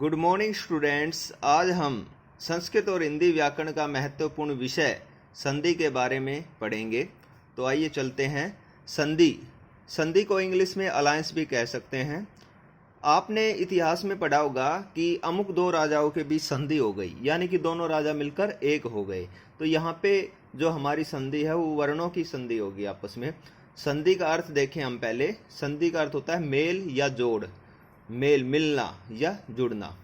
Good morning students. आज हम संस्कृत और हिंदी व्याकरण का महत्वपूर्ण विषय संधि के बारे में पढ़ेंगे। तो आइए चलते हैं। संधि संधि को इंग्लिश में अलायंस भी कह सकते हैं। आपने इतिहास में पढ़ा होगा कि अमुक दो राजाओं के बीच संधि हो गई, यानी कि दोनों राजा मिलकर एक हो गए। तो यहाँ पे जो हमारी संधि है वो वर्णों की संधि होगी आपस में। संधि का अर्थ देखें हम पहले। संधि का अर्थ होता है मेल या जोड़, मेल मिलना या जुड़ना।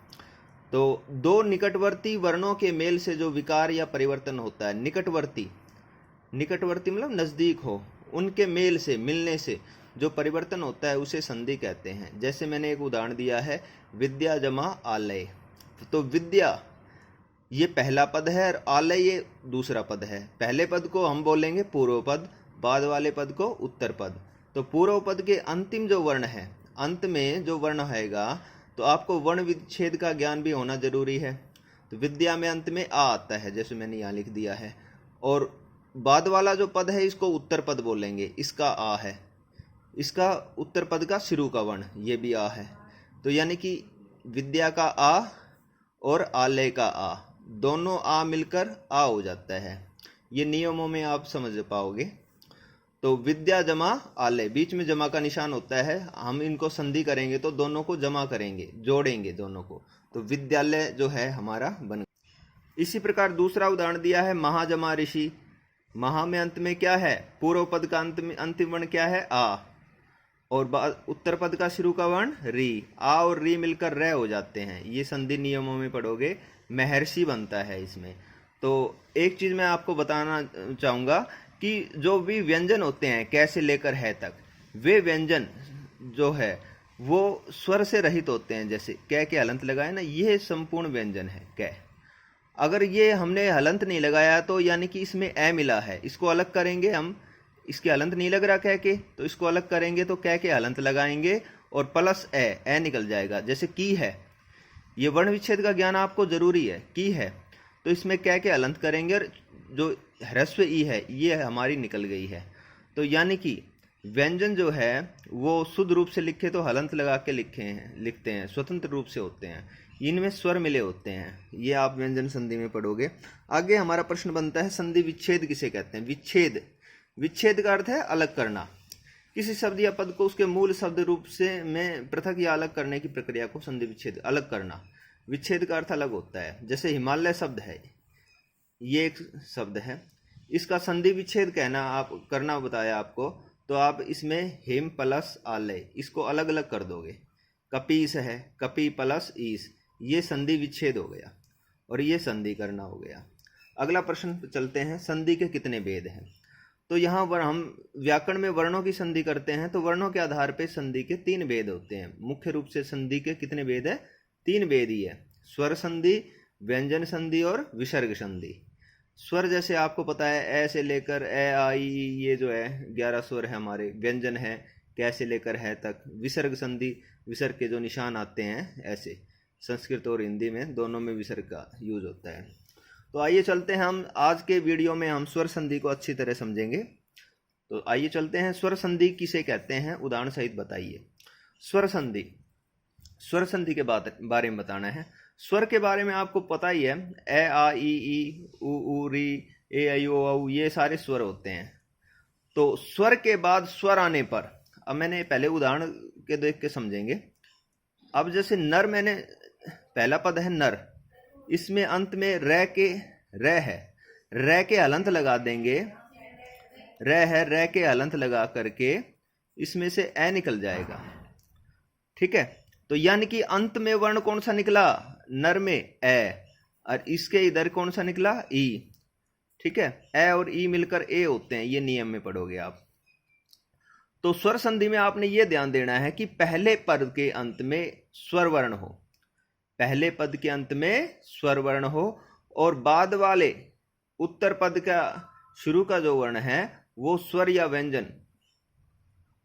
तो दो निकटवर्ती वर्णों के मेल से जो विकार या परिवर्तन होता है, निकटवर्ती मतलब नजदीक हो, उनके मेल से मिलने से जो परिवर्तन होता है उसे संधि कहते हैं। जैसे मैंने एक उदाहरण दिया है, विद्या जमा आलय। तो विद्या ये पहला पद है और आलय ये दूसरा पद है। पहले पद को हम बोलेंगे पूर्व पद, बाद वाले पद को उत्तर पद। तो पूर्व पद के अंतिम जो वर्ण है, अंत में जो वर्ण आएगा, तो आपको वर्ण विच्छेद का ज्ञान भी होना जरूरी है। तो विद्या में अंत में आ आता है, जैसे मैंने यहाँ लिख दिया है। और बाद वाला जो पद है इसको उत्तर पद बोलेंगे, इसका आ है। इसका उत्तर पद का शुरू का वर्ण ये भी आ है। तो यानी कि विद्या का आ और आलय का आ, दोनों आ मिलकर आ हो जाता है। ये नियमों में आप समझ पाओगे। तो विद्या जमा आलय, बीच में जमा का निशान होता है। हम इनको संधि करेंगे तो दोनों को जमा करेंगे, जोड़ेंगे दोनों को। तो विद्यालय जो है हमारा बन। इसी प्रकार दूसरा उदाहरण दिया है, महाजमा ऋषि। महा में अंत में क्या है, पूर्व पद का अंत में अंतिम वर्ण क्या है, आ, और उत्तर पद का शुरू का वर्ण री। आ और री मिलकर र हो जाते हैं। ये संधि नियमों में पढ़ोगे, महर्षि बनता है इसमें। तो एक चीज मैं आपको बताना चाहूंगा कि जो भी व्यंजन होते हैं कै से लेकर है तक, वे व्यंजन जो है वो स्वर से रहित होते हैं। जैसे कै के हलंत लगाए ना, ये संपूर्ण व्यंजन है कै। अगर ये हमने हलंत नहीं लगाया तो यानी कि इसमें ए मिला है, इसको अलग करेंगे हम। इसके हलंत नहीं लग रहा कै के, तो इसको अलग करेंगे तो कै के हलंत लगाएंगे और प्लस ए निकल जाएगा। जैसे की है, ये वर्ण विच्छेद का ज्ञान आपको जरूरी है। की है तो इसमें कै के हलंत करेंगे और जो ह्रस्व ई है ये हमारी निकल गई है। तो यानी कि व्यंजन जो है वो शुद्ध रूप से लिखे तो हलंत लगा के लिखते हैं, स्वतंत्र रूप से होते हैं, इनमें स्वर मिले होते हैं। ये आप व्यंजन संधि में पढ़ोगे। आगे हमारा प्रश्न बनता है, संधि विच्छेद किसे कहते हैं। विच्छेद का अर्थ है अलग करना। किसी शब्द या पद को उसके मूल शब्द रूप से में पृथक या अलग करने की प्रक्रिया को संधि विच्छेद, अलग करना। विच्छेद का अर्थ अलग होता है। जैसे हिमालय शब्द है, ये एक शब्द है, इसका संधि विच्छेद करना बताया आपको, तो आप इसमें हिम प्लस आलय, इसको अलग अलग कर दोगे। कपीस है, कपी प्लस ईस, ये संधि विच्छेद हो गया और ये संधि करना हो गया। अगला प्रश्न चलते हैं, संधि के कितने भेद हैं। तो यहाँ पर हम व्याकरण में वर्णों की संधि करते हैं, तो वर्णों के आधार पर संधि के 3 भेद होते हैं। मुख्य रूप से संधि के कितने भेद है, 3 भेद ही है। स्वर संधि, व्यंजन संधि और विसर्ग संधि। स्वर जैसे आपको पता है, ए से लेकर ए आई, ये जो है 11 स्वर है हमारे। व्यंजन है कै से लेकर है तक। विसर्ग संधि, विसर्ग के जो निशान आते हैं ऐसे, संस्कृत और हिंदी में दोनों में विसर्ग का यूज होता है। तो आइए चलते हैं, हम आज के वीडियो में हम स्वर संधि को अच्छी तरह समझेंगे। तो आइए चलते हैं, स्वर संधि किसे कहते हैं, उदाहरण सहित बताइए। स्वर संधि के बारे में बताना है। स्वर के बारे में आपको पता ही है, ए आ ई उ री, ए आई ओ औ, ये सारे स्वर होते हैं। तो स्वर के बाद स्वर आने पर, अब मैंने पहले उदाहरण के देख के समझेंगे। अब जैसे नर, मैंने पहला पद है नर, इसमें अंत में र है, र के हलंत लगा देंगे। र के हलंत लगा करके इसमें से ए निकल जाएगा। ठीक है, तो यानी कि अंत में वर्ण कौन सा निकला, नर में ए, और इसके इधर कौन सा निकला, ई। ठीक है, ए और ई मिलकर ए होते हैं, ये नियम में पढ़ोगे आप। तो स्वर संधि में आपने ये ध्यान देना है कि पहले पद के अंत में स्वर वर्ण हो, पहले पद के अंत में स्वर वर्ण हो, और बाद वाले उत्तर पद का शुरू का जो वर्ण है वो स्वर या व्यंजन,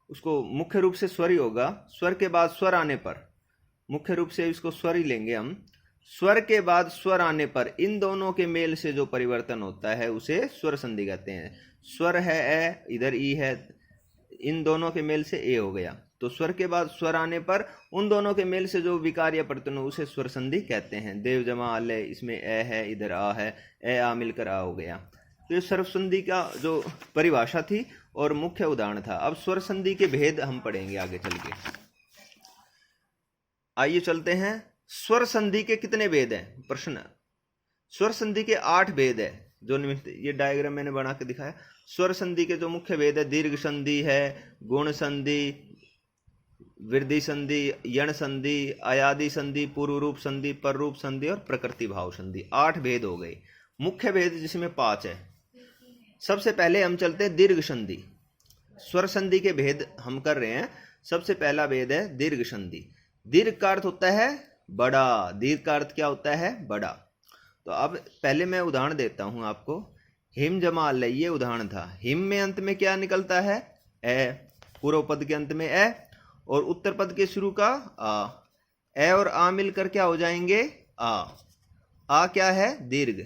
उसको मुख्य रूप से स्वर ही होगा। स्वर के बाद स्वर आने पर, मुख्य रूप से इसको स्वर ही लेंगे हम। स्वर के बाद स्वर आने पर इन दोनों के मेल से जो परिवर्तन होता है उसे स्वर संधि कहते हैं। स्वर है ए, इधर ई है, इन दोनों के मेल से ए हो गया। तो स्वर के बाद स्वर आने पर उन दोनों के मेल से जो विकार या प्रत्यय हो उसे स्वर संधि कहते हैं। देव जमा आले, इसमें ए है, इधर आ है, ए आ मिलकर आ हो गया। तो ये स्वर संधि का जो परिभाषा थी और मुख्य उदाहरण था। अब स्वर संधि के भेद हम पढ़ेंगे आगे चल के। आइए चलते हैं। स्वर संधि के कितने भेद हैं? प्रश्न। स्वर संधि के 8 भेद है जो निम्न, ये डायग्राम मैंने बना के दिखाया। स्वर संधि के जो मुख्य भेद है, दीर्घ संधि है, गुण संधि, वृद्धि संधि, यण संधि, अयादि संधि, पूर्व रूप संधि, पर रूप संधि और प्रकृति भाव संधि। 8 भेद हो गए। मुख्य भेद जिसमें 5 है। सबसे पहले हम चलते हैं दीर्घ संधि। स्वर संधि के भेद हम कर रहे हैं। सबसे पहला भेद है दीर्घ संधि। दीर्घ का अर्थ होता है बड़ा। दीर्घ का अर्थ क्या होता है? बड़ा। तो अब पहले मैं उदाहरण देता हूं आपको। हिम जमा अल, ये उदाहरण था। हिम में अंत में क्या निकलता है? ए। पूर्व पद के अंत में ए और उत्तर पद के शुरू का आ। ए और आ मिलकर क्या हो जाएंगे? आ। आ क्या है? दीर्घ।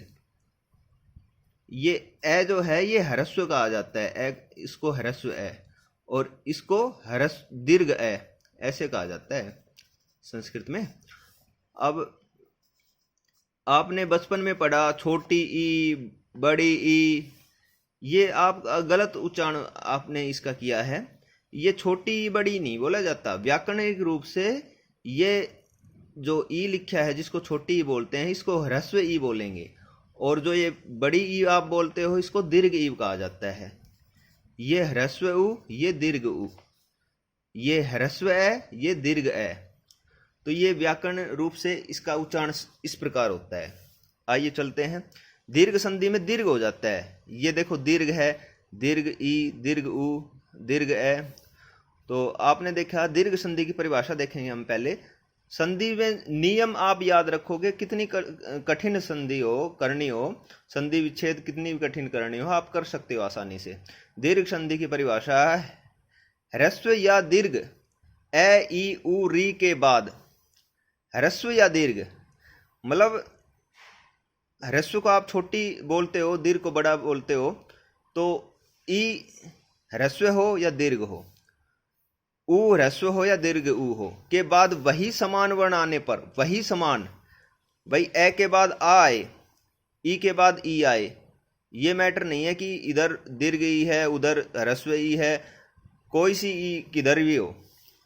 ये ए जो है ये ह्रस्व का आ जाता है। ए, इसको ह्रस्व ए और इसको ह्रस्व दीर्घ ए, ऐसे कहा जाता है संस्कृत में। अब आपने बचपन में पढ़ा छोटी ई, बड़ी ई, ये आप गलत उच्चारण आपने इसका किया है। ये छोटी ई बड़ी नहीं बोला जाता। व्याकरणिक रूप से ये जो ई लिखा है जिसको छोटी ई बोलते हैं इसको ह्रस्व ई बोलेंगे, और जो ये बड़ी ई आप बोलते हो इसको दीर्घ ई कहा जाता है। ये ह्रस्व उ, ये दीर्घ उ, ये ह्रस्व ए, ये दीर्घ ए। तो ये व्याकरण रूप से इसका उच्चारण इस प्रकार होता है। आइए चलते हैं। दीर्घ संधि में दीर्घ हो जाता है। ये देखो दीर्घ है, दीर्घ ई, दीर्घ उ, दीर्घ ए। तो आपने देखा दीर्घ संधि की परिभाषा देखेंगे हम पहले। संधि में नियम आप याद रखोगे। कितनी कठिन संधि हो करनी हो, संधि विच्छेद कितनी भी कठिन करनी हो, आप कर सकते हो आसानी से। दीर्घ संधि की परिभाषा है ह्रस्व या दीर्घ ए, ई, उ, री के बाद। ह्रस्व या दीर्घ मतलब ह्रस्व को आप छोटी बोलते हो, दीर्घ को बड़ा बोलते हो। तो ई ह्रस्व हो या दीर्घ हो, उ ह्रस्व हो या दीर्घ उ हो, के बाद वही समान वर्ण आने पर, वही समान, भाई ए के बाद आ आए, ई के बाद ई आए, ये मैटर नहीं है कि इधर दीर्घ ई है उधर ह्रस्व ई है। कोई सी ई किधर भी हो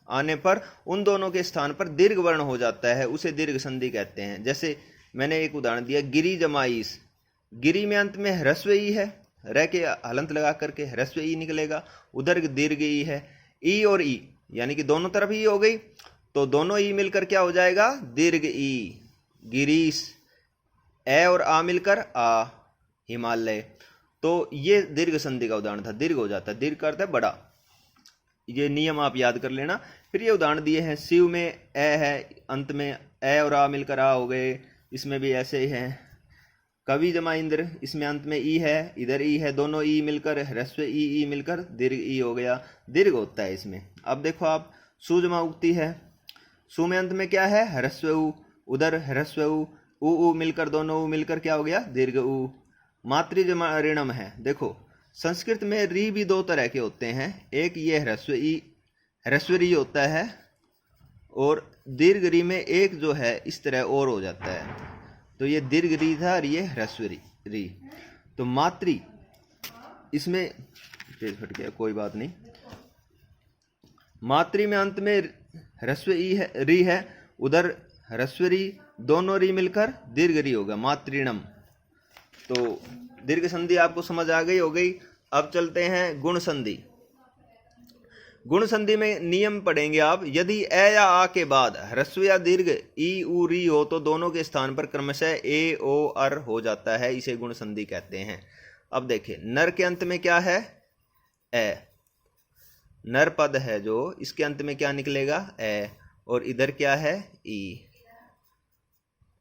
आने पर उन दोनों के स्थान पर दीर्घ वर्ण हो जाता है, उसे दीर्घ संधि कहते हैं। जैसे मैंने एक उदाहरण दिया, गिरी जमाईस। गिरी में अंत में ह्रस्व ई है, रह के हलंत लगा करके ह्रस्व ई निकलेगा। उधर दीर्घ ई है। ई और ई यानी कि दोनों तरफ ई हो गई, तो दोनों ई मिलकर क्या हो जाएगा? दीर्घ ई। गिरीश। ए और आ मिलकर आ, हिमालय। तो ये दीर्घ संधि का उदाहरण था। दीर्घ हो जाता है, दीर्घ का अर्थ है बड़ा। ये नियम आप याद कर लेना। फिर ये उदाहरण दिए हैं। शिव में ए है, अंत में ए और आ मिलकर आ हो गए, इसमें भी ऐसे ही है। कवि जमा इंद्र, इसमें अंत में ई है, इधर ई है, दोनों ई मिलकर ह्रस्व ई मिलकर दीर्घ ई हो गया, दीर्घ होता है इसमें। अब देखो आप, सु जमा उक्ति है। सु में अंत में क्या है? ह्रस्व उ, उधर ह्रस्व उ मिलकर, दोनों उ मिलकर क्या हो गया? दीर्घ उ। मातृ जमा ऋणम है। देखो संस्कृत में री भी 2 तरह के होते हैं। एक ये ह्रस्व ई, ह्रस्व री होता है, और दीर्घ री में एक जो है इस तरह और हो जाता है। तो ये दीर्घ री था और ये ह्रस्व री। तो मातृ, इसमें पेज फट गया, कोई बात नहीं। मातृ में अंत में ह्रस्व ई है, री है, उधर ह्रस्व री, दोनों री मिलकर दीर्घ री होगा, मातृणम। तो दीर्घ संधि आपको समझ आ गई हो गई। अब चलते हैं गुण संधि। गुण संधि में नियम पढ़ेंगे आप। यदि ए या आ के बाद ह्रस्व या दीर्घ ई, उ, री हो तो दोनों के स्थान पर क्रमशः ए, ओ, अर हो जाता है, इसे गुण संधि कहते हैं। अब देखिए, नर के अंत में क्या है? ए। नर पद है जो, इसके अंत में क्या निकलेगा? ए, और इधर क्या है? ई।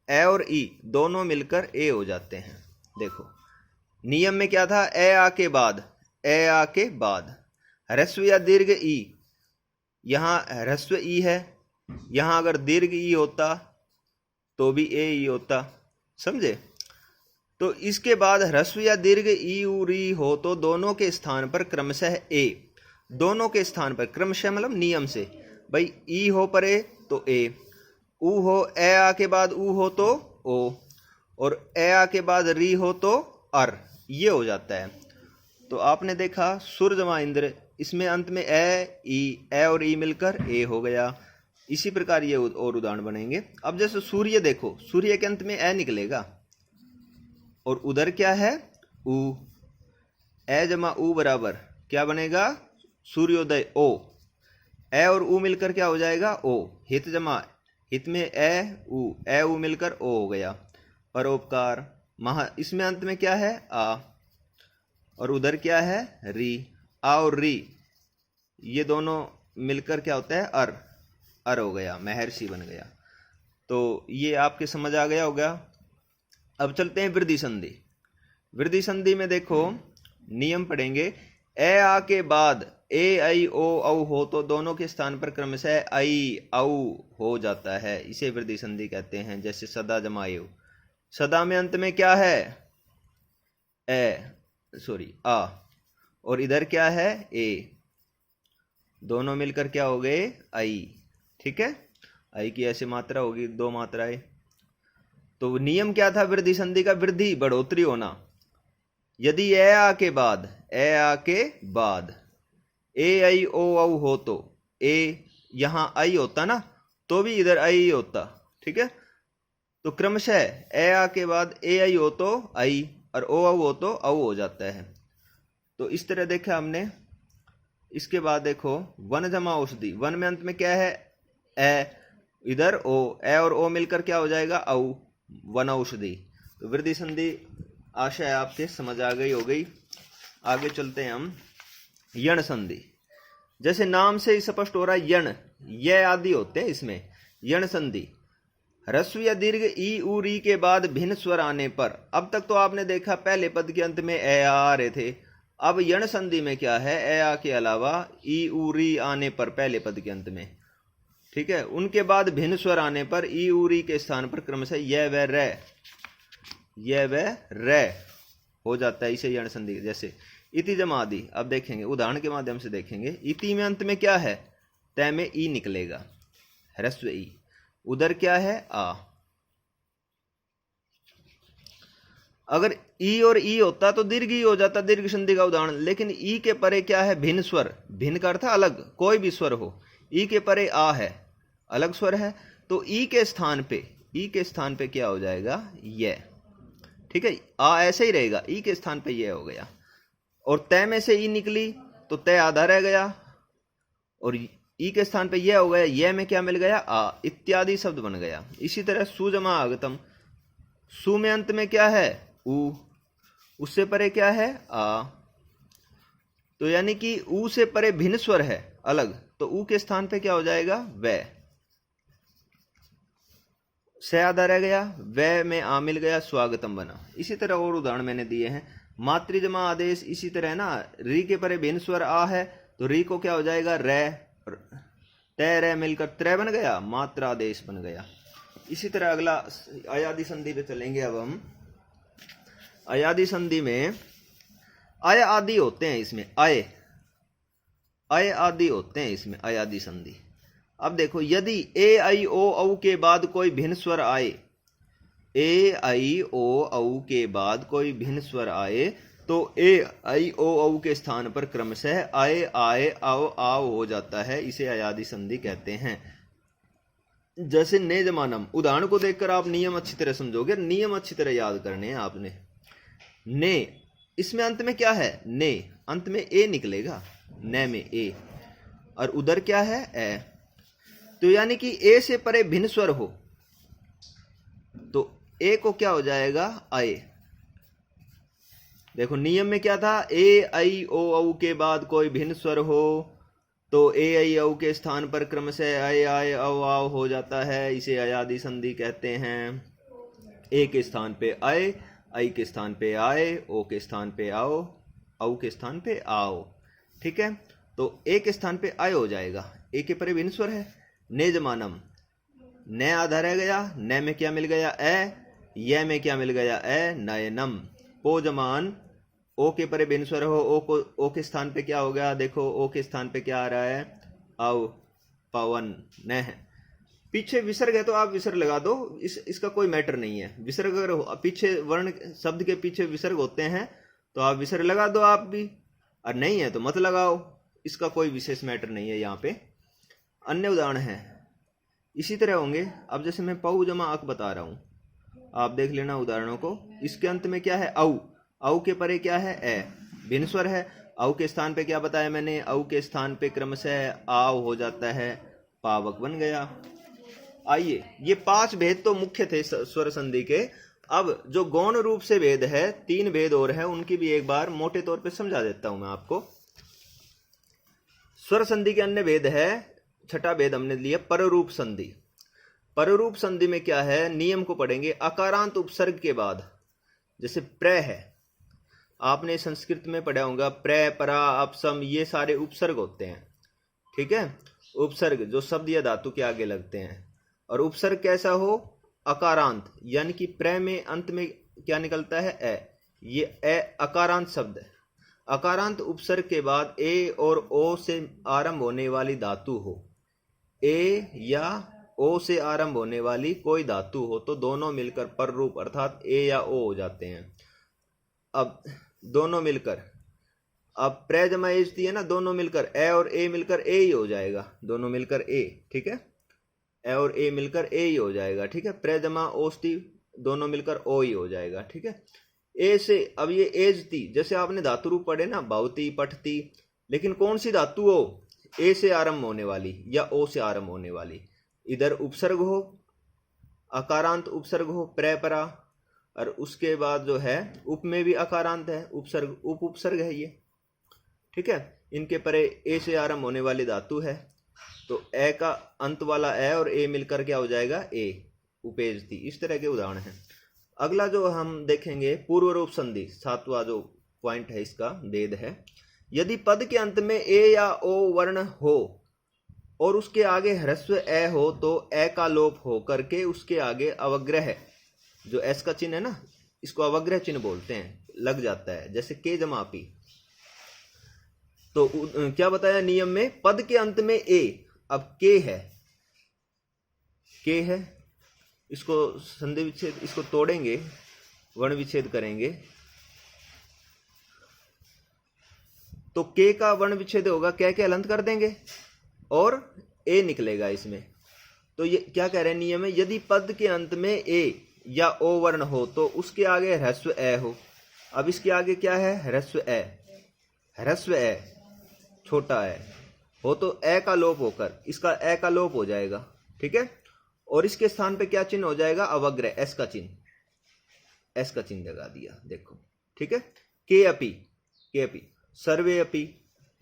ए और ई दोनों मिलकर ए हो जाते हैं। देखो नियम में क्या था? ए आ के बाद, ए आ के बाद ह्रस्व या दीर्घ ई, यहां ह्रस्व ई है, यहां अगर दीर्घ ई होता तो भी ए ई होता, समझे? तो इसके बाद ह्रस्व या दीर्घ ई, उ, री हो तो दोनों के स्थान पर क्रमशः ए। दोनों के स्थान पर क्रमशः मतलब नियम से। भाई ई हो परे तो ए, ऊ हो ए आ के बाद ऊ हो तो ओ, और ए आ के बाद री हो तो अर, ये हो जाता है। तो आपने देखा सुर जमा इंद्र, इसमें अंत में ए और ई मिलकर ए हो गया। इसी प्रकार ये और उदाहरण बनेंगे। अब जैसे सूर्य देखो, सूर्य के अंत में ए निकलेगा और उधर क्या है ऊ, ए जमा ऊ बराबर क्या बनेगा सूर्योदय ओ, ए और ऊ मिलकर क्या हो जाएगा ओ। हित जमा हित में ए ऊ मिलकर ओ हो गया। परोपकार महा, इसमें अंत में क्या है आ, और उधर क्या है री, आ और री ये दोनों मिलकर क्या होता है अर हो गया, महर्षि बन गया। तो ये आपके समझ आ गया होगा। अब चलते हैं वृद्धि संधि। वृद्धि संधि में देखो नियम पढ़ेंगे। ए आ के बाद ए आई ओ औ हो तो दोनों के स्थान पर क्रमशः आई औ हो जाता है, इसे वृद्धि संधि कहते हैं। जैसे सदा जमा एव, सदा में अंत में क्या है आ, और इधर क्या है ए, दोनों मिलकर क्या हो गए आई। ठीक है, आई की ऐसे मात्रा होगी, दो मात्राएं। तो नियम क्या था वृद्धि संधि का? वृद्धि बढ़ोतरी होना। यदि ए आ के बाद ए आई ओ औ हो तो ए, यहां आई होता ना तो भी इधर आई होता। ठीक है, तो क्रमशः ए आ के बाद ए आई हो तो आई और ओ औ हो तो औ हो जाता है। तो इस तरह देखा हमने। इसके बाद देखो वन जमा औषधि, वन में अंत में क्या है ए, इधर ओ, ए और ओ मिलकर क्या हो जाएगा औ, वन औषधि। तो वृद्धि संधि आशा है आपके समझ आ गई हो गई। आगे चलते हैं हम यण संधि। जैसे नाम से ही स्पष्ट हो रहा है यण, ये आदि होते हैं इसमें यण संधि। ह्रस्व या दीर्घ ई उ री के बाद भिन्न स्वर आने पर, अब तक तो आपने देखा पहले पद के अंत में ए आ रहे थे। अब यण संधि में क्या है, ए आ के अलावा ई उ री आने पर पहले पद के अंत में, ठीक है, उनके बाद भिन्न स्वर आने पर ई उ री के स्थान पर क्रमशः य व रे हो जाता है, इसे यण संधि। जैसे इति जमा आदि, अब देखेंगे उदाहरण के माध्यम से देखेंगे। इति में अंत में क्या है, तय में ई निकलेगा, ह्रस्व ई, उधर क्या है आ। अगर ई और ई होता तो दीर्घ ई हो जाता, दीर्घ संधि का उदाहरण। लेकिन ई के परे क्या है, भिन्न स्वर, भिन्न का अर्थ अलग, कोई भी स्वर हो। ई के परे आ है, अलग स्वर है, तो ई के स्थान पे क्या हो जाएगा ये। ठीक है, आ ऐसे ही रहेगा, ई के स्थान पे ये हो गया। और तय में से ई निकली तो तय आधा रह गया, और ई के स्थान पे यह हो गया, यह में क्या मिल गया आ, इत्यादि शब्द बन गया। इसी तरह सुजमा आगतम, सु में अंत में क्या है ऊ, उससे परे क्या है आ, तो यानी कि ऊ से परे भिन्न स्वर है अलग, तो ऊ के स्थान पे क्या हो जाएगा व, से आधा रह गया, व में आ मिल गया, स्वागतम बना। इसी तरह और उदाहरण मैंने दिए हैं। मातृजमा आदेश इसी तरह ना, री के परे भिन्न स्वर आ है तो री को क्या हो जाएगा रे, तय रे मिलकर त्रय बन गया, मात्रा आदेश बन गया। इसी तरह अगला अयादि संधि पे चलेंगे। अब हम अयादि संधि में अय आदि होते हैं, इसमें अय आदि होते हैं इसमें अयादि संधि। अब देखो यदि ए आई ओ औ के बाद कोई भिन्न स्वर आए, ए आई ओ औ के बाद कोई भिन्न स्वर आए तो ए आई ओ औ के स्थान पर क्रमशः आए आए आओ आओ हो जाता है, इसे अयादि संधि कहते हैं। जैसे ने जमानम, उदाहरण को देखकर आप नियम अच्छी तरह समझोगे, नियम अच्छी तरह याद करने हैं आपने। ने, इसमें अंत में क्या है ने, अंत में ए निकलेगा, ने में ए, और उधर क्या है ए, तो यानी कि ए से परे भिन्न स्वर हो तो ए को क्या हो जाएगा आए। देखो नियम में क्या था, ए आई ओ औ के बाद कोई भिन्न स्वर हो तो ए आई औ के स्थान पर क्रमशः आए आए औ आओ हो जाता है, इसे अयादि संधि कहते हैं। ए के स्थान पे आए, आई के स्थान पे आए, ओ के स्थान पे आओ, औ के स्थान पे आओ। ठीक है, तो ए के स्थान पे आए हो जाएगा, ए के परे भिन्न स्वर है। ने जमानम, ने आधा रह गया, ने में क्या मिल गया ए, ये में क्या मिल गया ए, नयनम। पो जमान ओ के परे बिनस्वर हो, ओ के स्थान पे क्या हो गया, देखो ओ के स्थान पे क्या आ रहा है, अव पवन न है। पीछे विसर्ग है तो आप विसर्ग लगा दो, इसका कोई मैटर नहीं है। विसर्ग अगर पीछे वर्ण शब्द के पीछे विसर्ग होते हैं तो आप विसर्ग लगा दो आप भी, और नहीं है तो मत लगाओ, इसका कोई विशेष मैटर नहीं है यहाँ पे। अन्य उदाहरण है इसी तरह होंगे। अब जैसे मैं पऊ जमा अक बता रहा हूँ, आप देख लेना उदाहरणों को। इसके अंत में क्या है, औ, औ के परे क्या है, ए, भिन्न है। औ के स्थान पे क्या बताया मैंने, औ के स्थान पे क्रमशः आव हो जाता है, पावक बन गया। आइए, ये 5 भेद तो मुख्य थे स्वर संधि के। अब जो गौण रूप से भेद है, 3 भेद और है, उनकी भी एक बार मोटे तौर पे समझा देता हूं मैं आपको। स्वर संधि के अन्य भेद है, छठा भेद हमने लिया पररूप संधि। पररूप संधि में क्या है, नियम को पढ़ेंगे। अकारांत उपसर्ग के बाद, जैसे प्र है, आपने संस्कृत में पढ़ा होगा, प्र, परा, अपसम, ये सारे उपसर्ग होते हैं, ठीक है। उपसर्ग जो शब्द या धातु के आगे लगते हैं, और उपसर्ग कैसा हो, अकारांत, यानी कि प्र में अंत में क्या निकलता है, ए, ये ए अकारांत शब्द है। अकारांत उपसर्ग के बाद ए और ओ से आरंभ होने वाली धातु हो, ए या ओ से आरंभ होने वाली कोई धातु हो, तो दोनों मिलकर पर रूप अर्थात ए या ओ हो जाते हैं। अब दोनों मिलकर, अब प्र जमा एजती है ना, दोनों मिलकर ए और ए मिलकर ए ही हो जाएगा, दोनों मिलकर ए, ठीक है। ए और ए मिलकर ए ही हो जाएगा, ठीक है। प्र जमा ओस्ती, दोनों मिलकर ओ ही हो जाएगा, ठीक है। ए से, अब ये एजती, जैसे आपने धातु रूप पढ़े ना, भवती, पठती, लेकिन कौन सी धातु हो, ए से आरंभ होने वाली या ओ से आरंभ होने वाली। इधर उपसर्ग हो, अकारांत उपसर्ग हो, प्र, परा, और उसके बाद जो है उप में भी अकारांत है, उपसर्ग, उप उपसर्ग है ये, ठीक है। इनके परे ए से आरंभ होने वाली धातु है, तो ए का अंत वाला ए और ए मिलकर क्या हो जाएगा, ए, उपेजती। इस तरह के उदाहरण हैं। अगला जो हम देखेंगे पूर्व रूप संधि, 7वां जो पॉइंट है इसका भेद है। यदि पद के अंत में ए या ओ वर्ण हो और उसके आगे ह्रस्व ए हो, तो ए का लोप हो करके उसके आगे अवग्रह, जो एस का चिन्ह है ना, इसको अवग्रह चिन्ह बोलते हैं, लग जाता है, जैसे के जमा पी। तो क्या बताया नियम में, पद के अंत में ए, अब के है, के है, इसको संधि विच्छेद, इसको तोड़ेंगे, वर्ण विच्छेद करेंगे, तो के का वर्ण विच्छेद होगा, के हलंत कर देंगे और ए निकलेगा इसमें। तो ये क्या कह रहे हैं नियम में, यदि पद के अंत में ए या ओ वर्ण हो तो उसके आगे ह्रस्व ए हो। अब इसके आगे क्या है, ह्रस्व ए, ह्रस्व ए, छोटा ए हो, तो ए का लोप होकर इसका ए का लोप हो जाएगा, ठीक है। और इसके स्थान पे क्या चिन्ह हो जाएगा, अवग्रह, एस का चिन्ह, एस का चिन्ह लगा दिया, देखो, ठीक है। के अपि, के अपि, सर्वे अपि,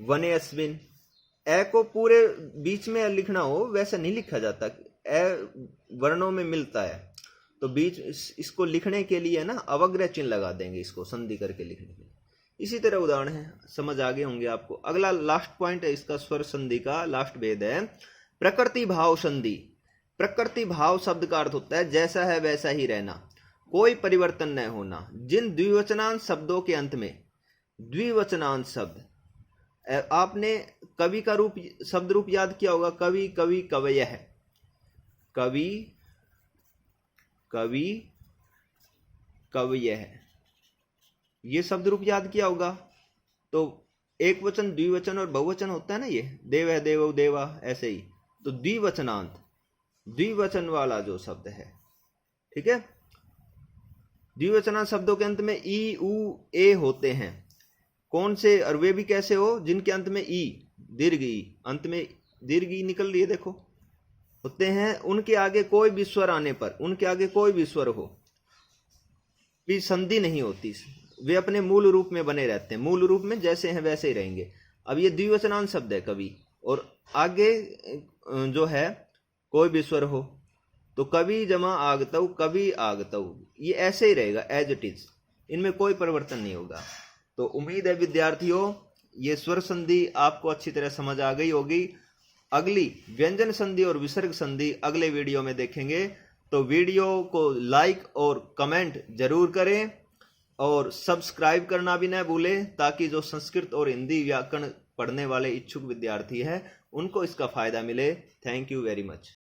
वने अस्मिन। ए को पूरे बीच में लिखना हो वैसा नहीं लिखा जाता, ए वर्णों में मिलता है, तो बीच इसको लिखने के लिए ना अवग्रह चिन्ह लगा देंगे, इसको संधि करके लिखने के लिए। इसी तरह उदाहरण है, समझ आगे होंगे आपको। अगला लास्ट पॉइंट है इसका, स्वर संधि का लास्ट भेद है प्रकृति भाव संधि। प्रकृति भाव शब्द का अर्थ होता है जैसा है वैसा ही रहना, कोई परिवर्तन न होना। जिन द्विवचनांत शब्दों के अंत में, द्विवचनांत शब्द, आपने कवि का रूप, शब्द रूप याद किया होगा, कवि, कवि, कवयः, कवि, कवि, कवयः, ये शब्द रूप याद किया होगा। तो एक वचन, द्विवचन और बहुवचन होता है ना, ये देव है, देवो, देवा, ऐसे ही। तो द्विवचनांत, द्विवचन वाला जो शब्द है, ठीक है। द्विवचनांत शब्दों के अंत में ई, उ, ए होते हैं। कौन से, और वे भी कैसे हो, जिनके अंत में ई, दीर्घ ई, अंत में दीर्घ ई निकल रही है, देखो, होते हैं। उनके आगे कोई भी स्वर आने पर, उनके आगे कोई भी स्वर हो, भी संधि नहीं होती, वे अपने मूल रूप में बने रहते हैं, मूल रूप में जैसे हैं वैसे ही रहेंगे। अब ये द्विवचनांत शब्द है कवि, और आगे जो है कोई भी स्वर हो, तो कवि जमा आगतऊ, कवि आगतऊ, ये ऐसे ही रहेगा, एज इट इज, इनमें कोई परिवर्तन नहीं होगा। तो उम्मीद है विद्यार्थियों ये स्वर संधि आपको अच्छी तरह समझ आ गई होगी। अगली व्यंजन संधि और विसर्ग संधि अगले वीडियो में देखेंगे, तो वीडियो को लाइक और कमेंट जरूर करें। और सब्सक्राइब करना भी न भूलें, ताकि जो संस्कृत और हिंदी व्याकरण पढ़ने वाले इच्छुक विद्यार्थी हैं उनको इसका फ़ायदा मिले। Thank you very much.